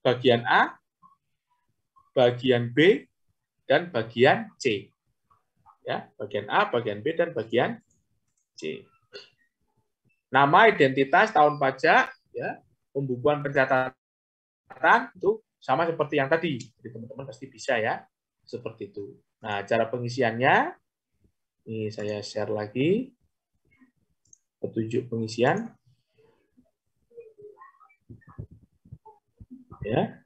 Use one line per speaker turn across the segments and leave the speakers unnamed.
bagian A, bagian B, dan bagian C. Ya, bagian A, bagian B, dan bagian C. Nama, identitas, tahun pajak, ya, pembukuan pencatatan itu sama seperti yang tadi. Jadi teman-teman pasti bisa ya, seperti itu. Nah, cara pengisiannya, ini saya share lagi petunjuk pengisian. Ya.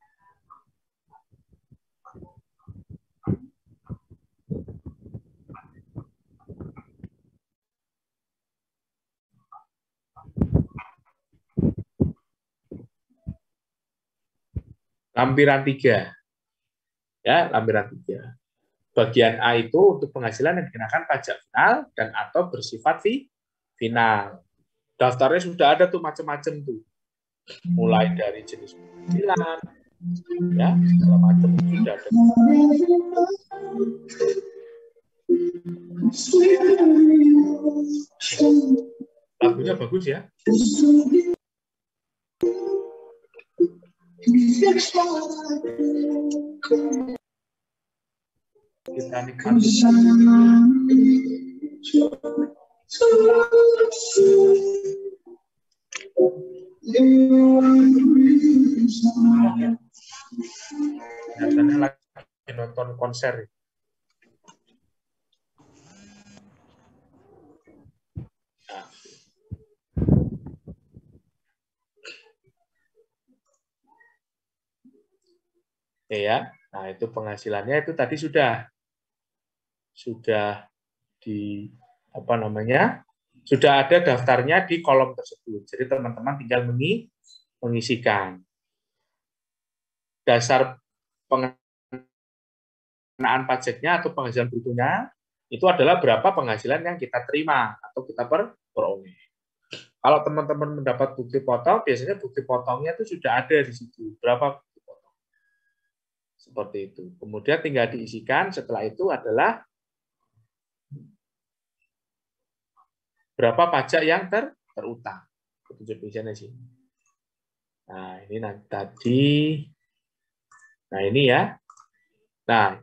Lampiran 3. Ya, lampiran 3. Bagian A itu untuk penghasilan yang dikenakan pajak final dan atau bersifat final. Daftarnya sudah ada tuh macam-macam tuh. Mulai dari jenis penghasilan, ya, segala macam sudah ada. Lagunya bagus ya. Kita nikmati. Biasanya lagi nonton konser. Ya, nah itu penghasilannya itu tadi sudah di apa namanya? Sudah ada daftarnya di kolom tersebut. Jadi teman-teman tinggal mengisikan. Dasar pengenaan pajaknya atau penghasilan brutonya itu adalah berapa penghasilan yang kita terima atau kita peroleh. Kalau teman-teman mendapat bukti potong, biasanya bukti potongnya itu sudah ada di situ. Berapa bukti potong? Seperti itu. Kemudian tinggal diisikan, setelah itu adalah berapa pajak yang terutang. Petunjuk pengisiannya sih. Nah, ini nanti tadi. Nah, ini ya. Nah,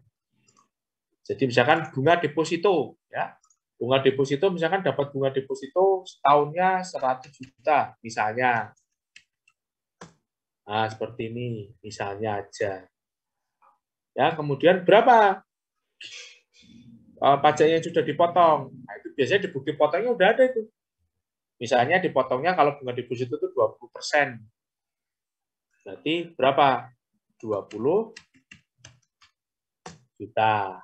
jadi misalkan bunga deposito, ya. Bunga deposito misalkan dapat bunga deposito setahunnya 100 juta, misalnya. Nah, seperti ini, misalnya aja. Ya, kemudian berapa pajaknya yang sudah dipotong? Nah, itu biasanya di bukti potongnya udah ada itu. Misalnya dipotongnya kalau bunga deposito itu 20%. Berarti berapa? 20 juta.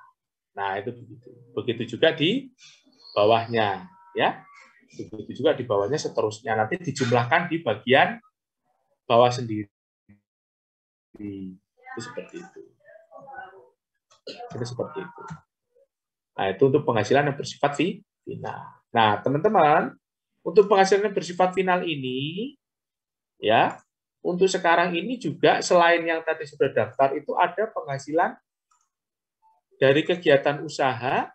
Nah, itu begitu. Begitu juga di bawahnya, ya. Begitu juga di bawahnya seterusnya. Nanti dijumlahkan di bagian bawah sendiri. Itu seperti itu. Itu seperti itu. Nah, itu untuk penghasilan yang bersifat final. Nah, teman-teman, untuk penghasilan yang bersifat final ini, ya, untuk sekarang ini juga selain yang tadi sudah daftar, itu ada penghasilan dari kegiatan usaha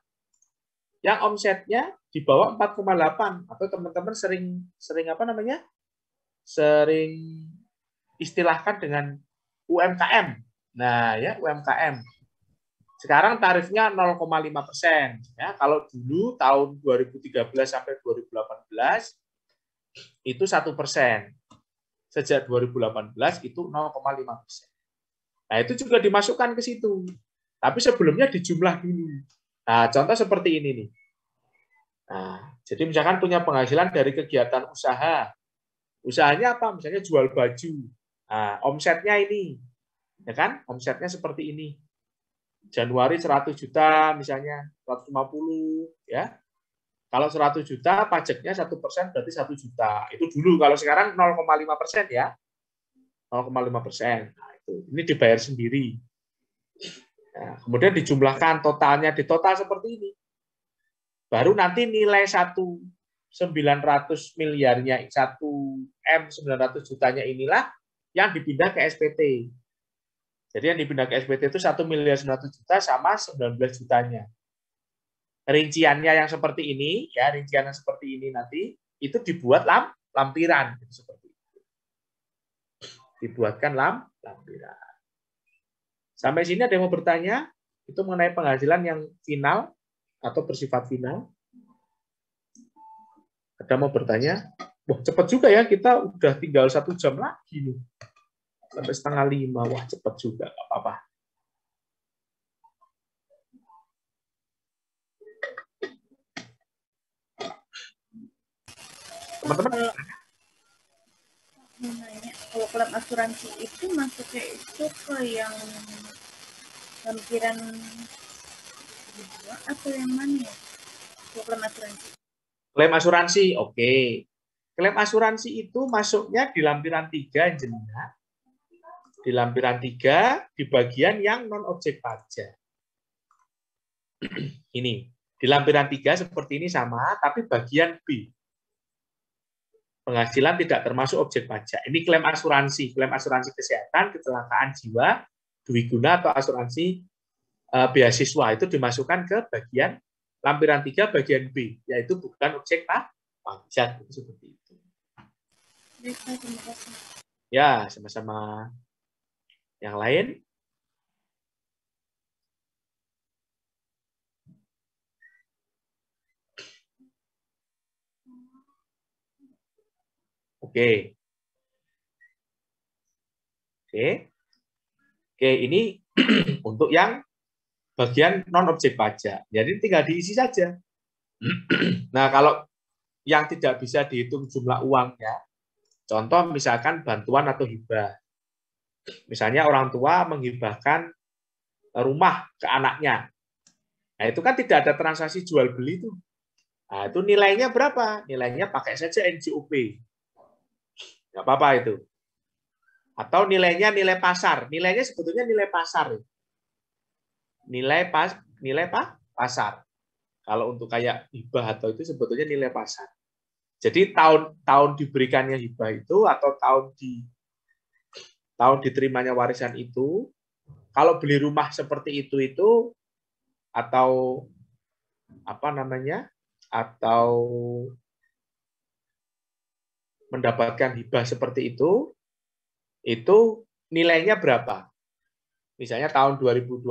yang omsetnya di bawah 4,8 atau teman-teman sering apa namanya? Sering istilahkan dengan UMKM. Nah, ya UMKM. Sekarang tarifnya 0,5%. Ya, kalau dulu tahun 2013 sampai 2018 itu 1%. Sejak 2018 itu 0,5%. Nah, itu juga dimasukkan ke situ. Tapi sebelumnya dijumlah dulu. Nah, contoh seperti ini nih. Nah, jadi misalkan punya penghasilan dari kegiatan usaha. Usahanya apa? Misalnya jual baju. Nah, omsetnya ini. Ya kan? Omsetnya seperti ini. Januari 100 juta misalnya, 150 ya. Kalau 100 juta pajaknya 1% berarti 1 juta. Itu dulu. Kalau sekarang 0,5% ya. 0,5%. Nah, itu. Ini dibayar sendiri. Nah, kemudian dijumlahkan totalnya di total seperti ini. Baru nanti nilai 1.900 miliarnya, 1M900 jutanya inilah yang dipindah ke SPT. Jadi yang dipindah ke SPT itu 1.900.000 juta sama 19 jutanya. Rinciannya yang seperti ini, ya rincian yang seperti ini nanti itu dibuat lampiran seperti itu. Dibuatkan lampiran. Sampai sini ada yang mau bertanya? Itu mengenai penghasilan yang final atau bersifat final. Ada mau bertanya? Wah, cepat juga ya, kita udah tinggal 1 jam lagi nih. Sampai 4:30. Wah, cepat juga, nggak apa-apa. Teman-teman,
kalau klaim asuransi itu masuknya itu ke yang lampiran kedua atau yang mana ya? Klaim asuransi.
Klaim asuransi, oke. Klaim asuransi itu masuknya di lampiran 3, jenengan. Di lampiran 3, di bagian yang non-objek pajak. Ini, di lampiran 3 seperti ini sama, tapi bagian B. Penghasilan tidak termasuk objek pajak. Ini klaim asuransi kesehatan, kecelakaan jiwa, dwiguna atau asuransi beasiswa itu dimasukkan ke bagian lampiran 3 bagian B, yaitu bukan objek pajak, seperti itu. Ya, sama-sama. Yang lain? Oke. Oke, ini untuk yang bagian non-objek pajak. Jadi tinggal diisi saja. Nah, kalau yang tidak bisa dihitung jumlah uangnya, contoh misalkan bantuan atau hibah. Misalnya orang tua menghibahkan rumah ke anaknya. Nah, itu kan tidak ada transaksi jual beli itu. Nah, itu nilainya berapa? Nilainya pakai saja NJOP. Nggak apa-apa itu. Atau nilainya nilai pasar. Nilainya sebetulnya nilai pasar. Nilai pasar. Kalau untuk kayak hibah atau itu sebetulnya nilai pasar. Jadi tahun diberikannya hibah itu atau tahun diterimanya warisan itu, kalau beli rumah seperti itu atau apa namanya? Atau mendapatkan hibah seperti itu nilainya berapa? Misalnya tahun 2020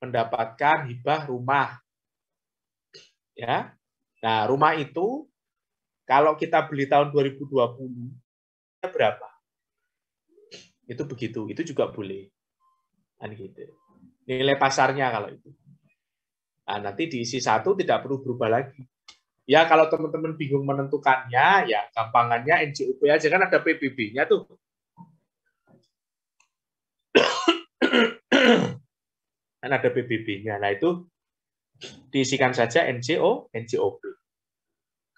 mendapatkan hibah rumah. Ya. Nah, rumah itu kalau kita beli tahun 2020 berapa? Itu begitu. Itu juga boleh. Kan gitu. Nilai pasarnya kalau itu. Nah, nanti diisi 1 tidak perlu berubah lagi. Ya, kalau teman-teman bingung menentukannya, ya gampangannya NJOP aja, kan ada PBB-nya tuh. Kan ada PBB-nya. Nah, itu diisikan saja NJOP.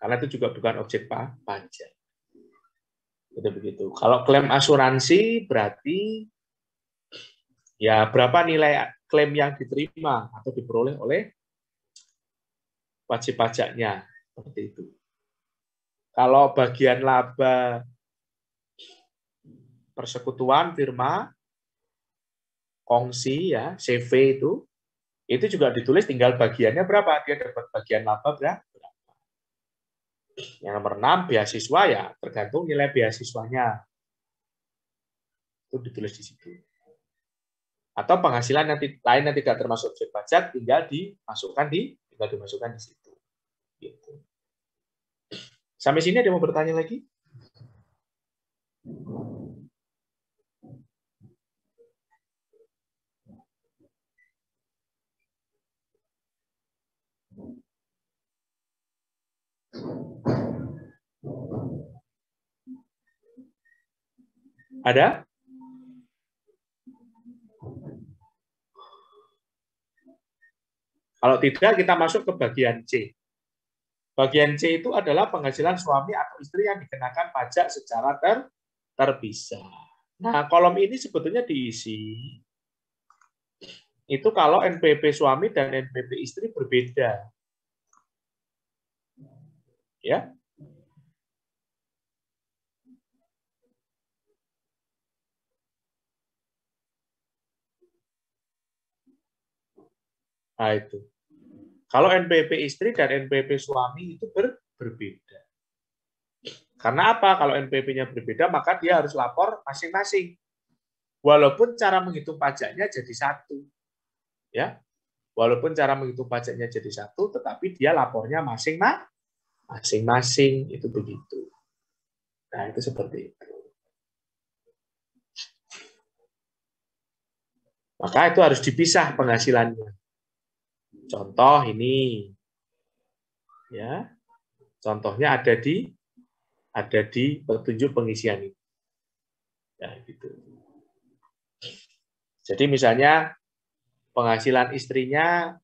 Karena itu juga bukan objek pajak. Itu begitu. Kalau klaim asuransi berarti ya berapa nilai klaim yang diterima atau diperoleh oleh wajib pajaknya. Seperti itu. Kalau bagian laba persekutuan, firma, kongsi, ya CV itu juga ditulis tinggal bagiannya berapa. Dia dapat bagian laba berapa. Yang nomor 6, beasiswa, ya tergantung nilai beasiswanya. Itu ditulis di situ. Atau penghasilan lain yang tidak termasuk objek pajak tinggal dimasukkan di situ. Gitu. Sampai sini ada yang mau bertanya lagi? Ada? Kalau tidak, kita masuk ke bagian C. Bagian C itu adalah penghasilan suami atau istri yang dikenakan pajak secara terpisah. Nah, kolom ini sebetulnya diisi itu kalau NPWP suami dan NPWP istri berbeda. Ya. Nah, itu. Kalau NPWP istri dan NPWP suami itu berbeda. Karena apa? Kalau NPWP-nya berbeda, maka dia harus lapor masing-masing. Walaupun cara menghitung pajaknya jadi satu. Ya. Walaupun cara menghitung pajaknya jadi satu, tetapi dia lapornya masing-masing, itu begitu. Nah, itu seperti itu. Maka itu harus dipisah penghasilannya. Contoh ini. Ya. Contohnya ada di petunjuk pengisian ini. Ya, gitu. Jadi misalnya penghasilan istrinya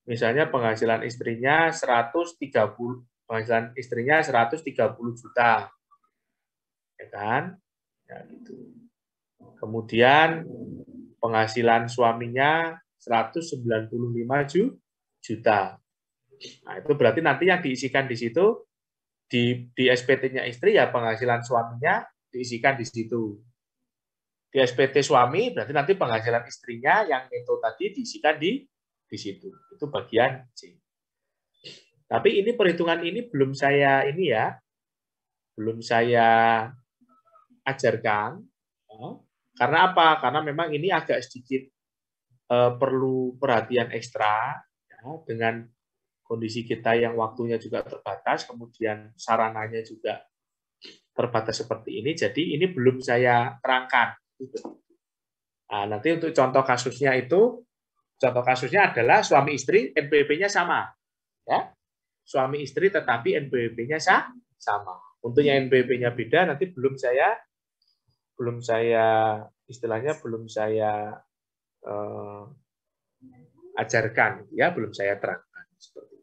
misalnya penghasilan istrinya 130, penghasilan istrinya 130 juta. Ya kan? Ya, gitu. Kemudian penghasilan suaminya 195 juta. Nah, itu berarti nanti yang diisikan di situ di SPT-nya istri ya penghasilan suaminya diisikan di situ. Di SPT suami berarti nanti penghasilan istrinya yang neto tadi diisikan di situ. Itu bagian C. Tapi ini perhitungan ini belum saya ajarkan. Karena apa? Karena memang ini agak sedikit perlu perhatian ekstra ya, dengan kondisi kita yang waktunya juga terbatas, kemudian sarananya juga terbatas seperti ini. Jadi ini belum saya terangkan. Nah, nanti untuk contoh kasusnya adalah suami istri NPWP-nya sama, ya, suami istri tetapi NPWP-nya sama. Untuk yang NPWP-nya beda nanti belum saya ajarkan, ya, belum saya terangkan seperti itu.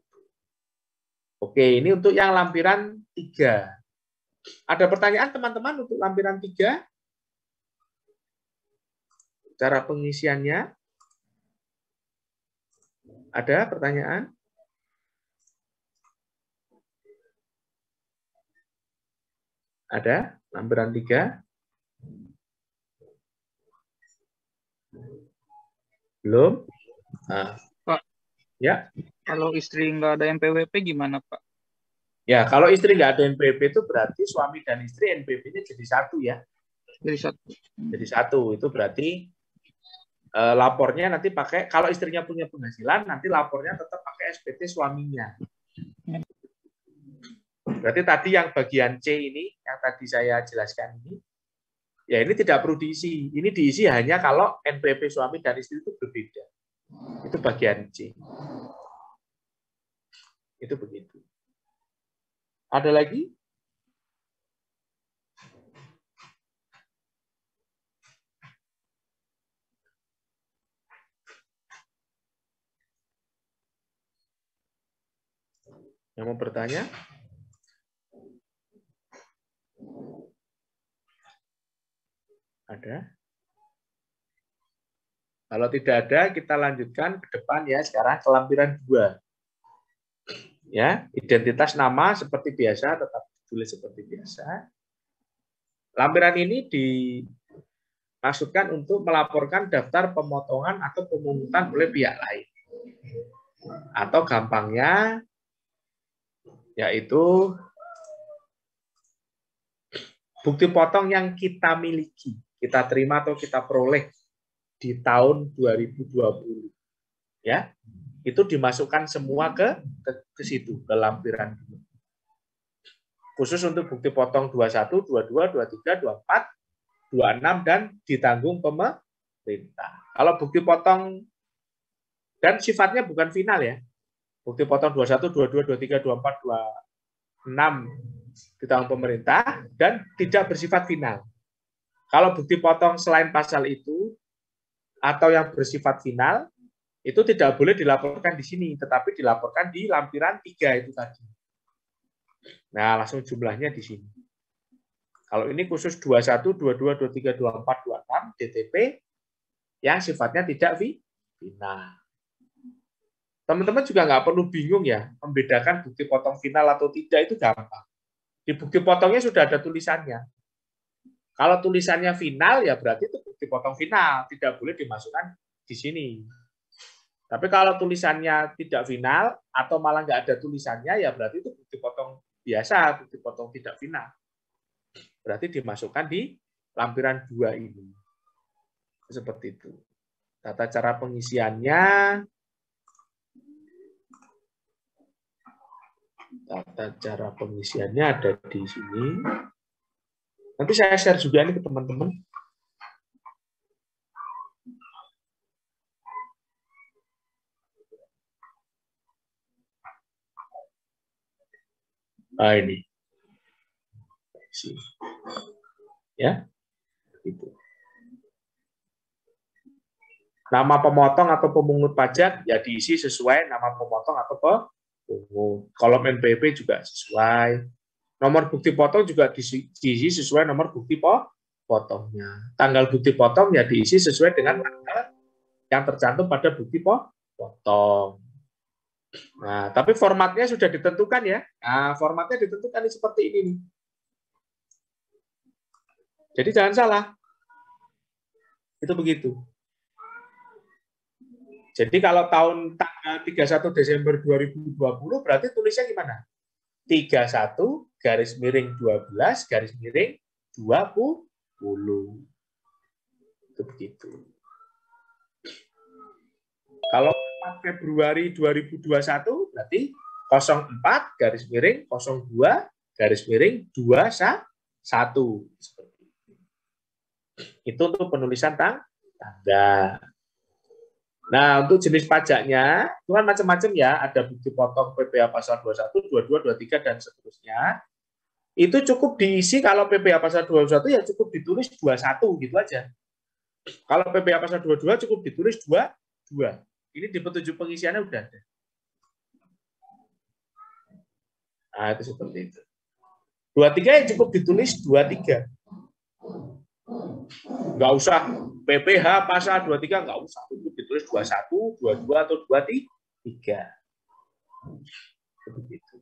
Oke, ini untuk yang lampiran 3. Ada pertanyaan teman-teman untuk lampiran 3? Cara pengisiannya? Ada pertanyaan? Ada? Lampiran 3? Belum? Nah.
Pak,
ya.
Kalau istri nggak ada NPWP gimana, Pak?
Ya, kalau istri nggak ada NPWP itu berarti suami dan istri NPWP-nya jadi satu ya. Jadi satu. Itu berarti lapornya nanti pakai, kalau istrinya punya penghasilan, nanti lapornya tetap pakai SPT suaminya. Berarti tadi yang bagian C ini, yang tadi saya jelaskan ini, ya ini tidak perlu diisi. Ini diisi hanya kalau NPWP suami dan istri itu berbeda. Itu bagian C. Itu begitu. Ada lagi? Yang mau bertanya? Ada? Kalau tidak ada, kita lanjutkan ke depan ya. Sekarang ke lampiran 2. Ya, identitas nama seperti biasa, tetap ditulis seperti biasa. Lampiran ini dimaksudkan untuk melaporkan daftar pemotongan atau pemungutan oleh pihak lain. Atau gampangnya, yaitu bukti potong yang kita miliki, kita terima atau kita peroleh di tahun 2020. Ya, itu dimasukkan semua ke situ, ke lampiran. Khusus untuk bukti potong 21, 22, 23, 24, 26 dan ditanggung pemerintah. Kalau bukti potong dan sifatnya bukan final ya. Bukti potong 21, 22, 23, 24, 26 ditanggung pemerintah dan tidak bersifat final. Kalau bukti potong selain pasal itu atau yang bersifat final, itu tidak boleh dilaporkan di sini, tetapi dilaporkan di lampiran 3 itu tadi. Nah, langsung jumlahnya di sini. Kalau ini khusus 21, 22, 23, 24, 26 DTP yang sifatnya tidak final. Teman-teman juga nggak perlu bingung ya, membedakan bukti potong final atau tidak itu gampang. Di bukti potongnya sudah ada tulisannya. Kalau tulisannya final, ya berarti itu bukti potong final, tidak boleh dimasukkan di sini. Tapi kalau tulisannya tidak final atau malah nggak ada tulisannya, ya berarti itu bukti potong biasa, bukti potong tidak final. Berarti dimasukkan di lampiran 2 ini. Seperti itu. Tata cara pengisiannya. Tata cara pengisiannya ada di sini. Nanti saya share juga ini ke teman-teman. Nah, ini. Ya. Itu. Nama pemotong atau pemungut pajak ya diisi sesuai nama pemotong atau pemungut. Kolom NPWP juga sesuai. Nomor bukti potong juga diisi sesuai nomor bukti potongnya. Tanggal bukti potong ya diisi sesuai dengan tanggal yang tercantum pada bukti potong. Nah, tapi formatnya sudah ditentukan ya. Nah, formatnya ditentukan seperti ini nih. Jadi jangan salah. Itu begitu. Jadi kalau tanggal 31 Desember 2020 berarti tulisnya gimana? 31 garis miring 12 garis miring 20. Itu begitu. Kalau 4 Februari 2021 berarti 04 garis miring 02 garis miring 21. Itu untuk penulisan tanggal. Nah, untuk jenis pajaknya, itu kan macam-macam ya. Ada bukti potong PPh pasal 21, 22, 23, dan seterusnya. Itu cukup diisi kalau PPh pasal 21 ya cukup ditulis 21, gitu aja. Kalau PPh pasal 22 cukup ditulis 22. Ini di petunjuk pengisiannya udah ada. Nah, itu seperti itu. 23 ya cukup ditulis 23. Nggak usah PPh pasal 23, nggak usah. Itu ditulis 21, 22, atau 23. Begitu.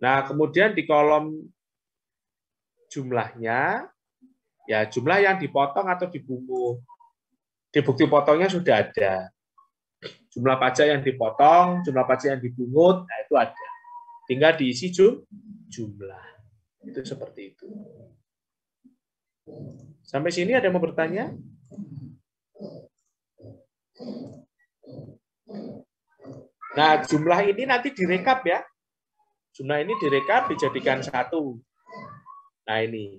Nah, kemudian di kolom jumlahnya, ya jumlah yang dipotong atau dibungut. Di bukti potongnya sudah ada. Jumlah pajak yang dipotong, jumlah pajak yang dibungut, nah itu ada. Tinggal diisi jumlah. Itu seperti itu. Sampai sini ada yang mau bertanya? Nah, jumlah ini nanti direkap ya. Jumlah ini direkap, dijadikan satu. Nah, ini.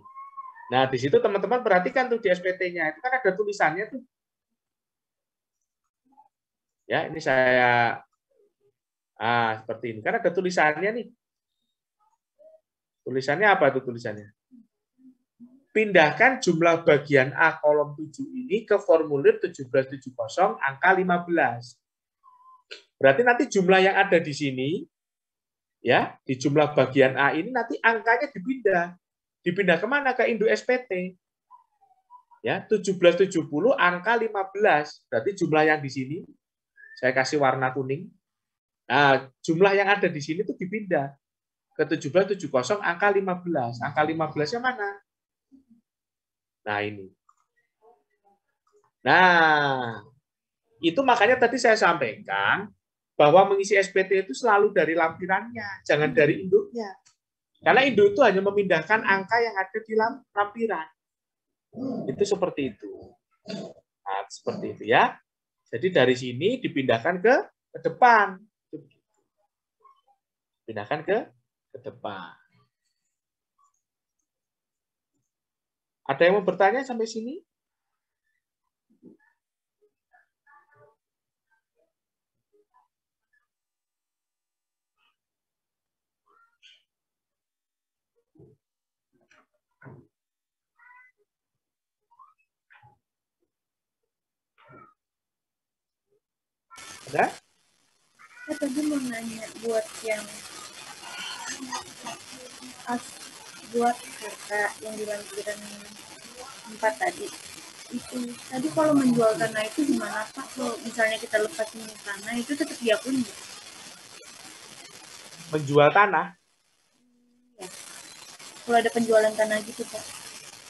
Nah, di situ teman-teman perhatikan tuh di SPT-nya. Itu kan ada tulisannya tuh. Ya, ini saya seperti ini. Kan ada tulisannya nih. Tulisannya apa itu tulisannya? Pindahkan jumlah bagian A kolom 7 ini ke formulir 1770 angka 15. Berarti nanti jumlah yang ada di sini, ya di jumlah bagian A ini nanti angkanya dipindah. Dipindah kemana? Ke induk SPT. Ya, 1770 angka 15. Berarti jumlah yang di sini, saya kasih warna kuning. Nah, jumlah yang ada di sini itu dipindah ke 1770 angka 15. Angka 15-nya mana? Nah, ini. Nah, itu makanya tadi saya sampaikan bahwa mengisi SPT itu selalu dari lampirannya, jangan dari induknya. Karena induk itu hanya memindahkan angka yang ada di lampiran. Itu seperti itu. Nah, seperti itu ya. Jadi dari sini dipindahkan ke depan. Pindahkan ke depan. Ada yang mau bertanya sampai sini? Ada?
Saya tadi mau nanya buat yang buat harta yang di lampiran 4 tadi. Itu tadi kalau menjual tanah itu gimana Pak? Kalau misalnya kita lepasin tanah itu tetap diakui nggak?
Menjual tanah?
Ya. Kalau ada penjualan tanah gitu Pak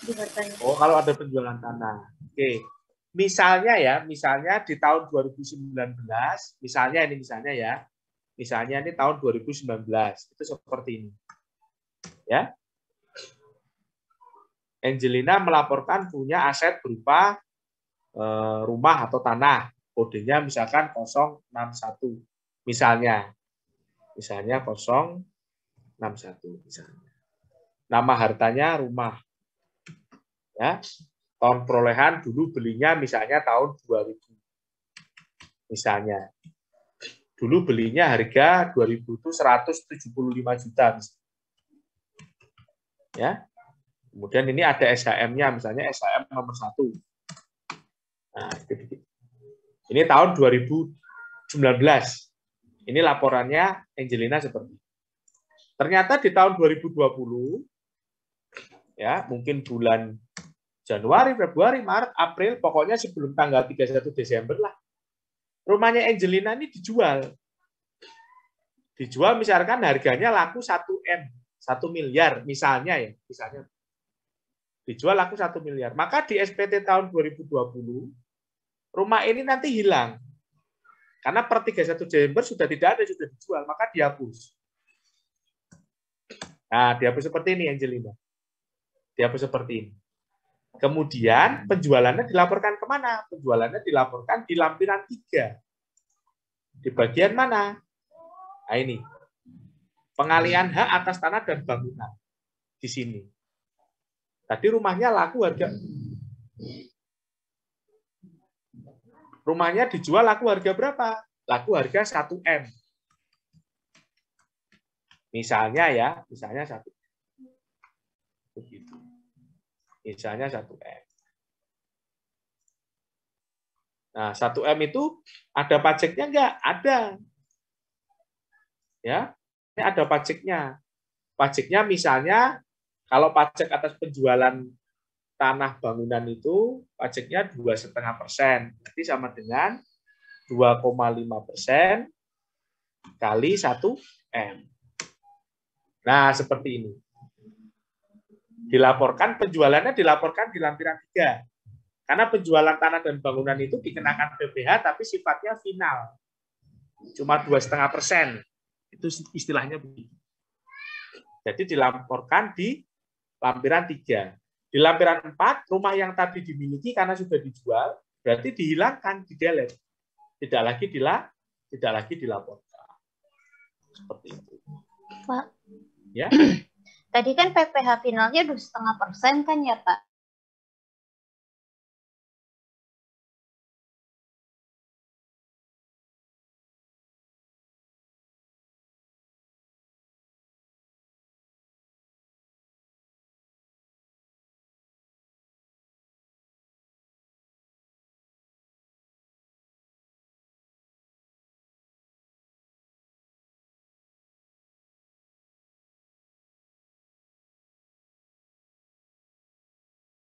di hartanya.
Oh, kalau ada penjualan tanah. Oke. Misalnya di tahun 2019, misalnya ini tahun 2019, itu seperti ini. Ya. Angelina melaporkan punya aset berupa rumah atau tanah. Kodenya misalkan 061. Misalnya 061 misalnya. Nama hartanya rumah. Ya. Tahun perolehan dulu belinya misalnya tahun 2000. Misalnya. Dulu belinya harga 2000 itu 175 juta. Ya. Kemudian ini ada SHM-nya, misalnya SHM nomor 1. Nah, ini tahun 2019. Ini laporannya Angelina seperti ini. Ternyata di tahun 2020, ya mungkin bulan Januari, Februari, Maret, April, pokoknya sebelum tanggal 31 Desember lah, rumahnya Angelina ini dijual. Dijual misalkan harganya laku 1 M, 1 miliar misalnya ya, misalnya. Dijual laku 1 miliar. Maka di SPT tahun 2020, rumah ini nanti hilang. Karena per 31 Desember sudah tidak ada, sudah dijual, maka dihapus. Nah, dihapus seperti ini Angelina. Dihapus seperti ini. Kemudian penjualannya dilaporkan kemana? Penjualannya dilaporkan di lampiran 3. Di bagian mana? Nah ini. Pengalihan hak atas tanah dan bangunan. Di sini. Tadi rumahnya laku harga. Rumahnya dijual laku harga berapa? Laku harga 1 M. Misalnya ya, misalnya 1 M. Begitu. Misalnya 1 M. Nah, 1 M itu ada pajaknya enggak? Ada. Ya, ini ada pajaknya. Pajaknya misalnya kalau pajak atas penjualan tanah bangunan itu pajaknya 2,5%. Berarti sama dengan 2,5% kali 1 M. Nah, seperti ini. Dilaporkan, penjualannya dilaporkan di lampiran 3. Karena penjualan tanah dan bangunan itu dikenakan PPh, tapi sifatnya final. Cuma 2,5%. Itu istilahnya begitu. Jadi dilaporkan di lampiran 3. Di lampiran 4, rumah yang tadi dimiliki karena sudah dijual, berarti dihilangkan, di-delete. Tidak lagi dilaporkan. Seperti itu.
Pak.
Ya.
Tadi kan PPh finalnya 2,5% kan ya Pak?